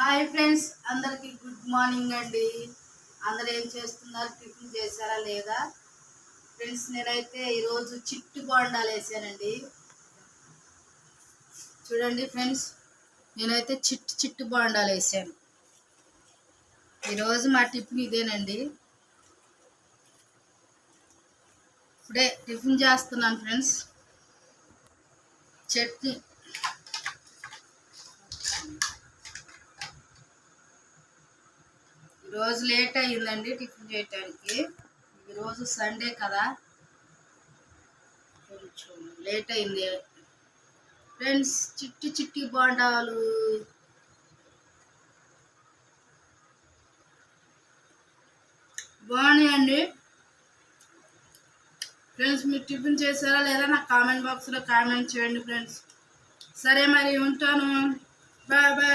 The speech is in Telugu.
హాయ్ ఫ్రెండ్స్, అందరికి గుడ్ మార్నింగ్ అండి. అందరు ఏం చేస్తున్నారు? టిఫిన్ చేశారా లేదా? ఫ్రెండ్స్, నేనైతే ఈరోజు చిట్టు బోండాలు వేసానండి. చూడండి ఫ్రెండ్స్, నేనైతే చిట్టు బోండాలు వేసాను. ఈరోజు మా టిఫిన్ ఇదేనండి. ఇప్పుడే టిఫిన్ చేస్తున్నాను ఫ్రెండ్స్. చట్నీ ఈరోజు లేట్ అయ్యిందండి టిఫిన్ చేయటానికి. ఈరోజు సండే కదా, కొంచెం లేట్ అయింది ఫ్రెండ్స్. చిట్టి బోండాలు బాగున్నాయండి ఫ్రెండ్స్. మీరు టిఫిన్ చేశారా లేదా నాకు కామెంట్ బాక్స్లో కామెంట్ చేయండి ఫ్రెండ్స్. సరే మరి, ఉంటాను. Bye bye.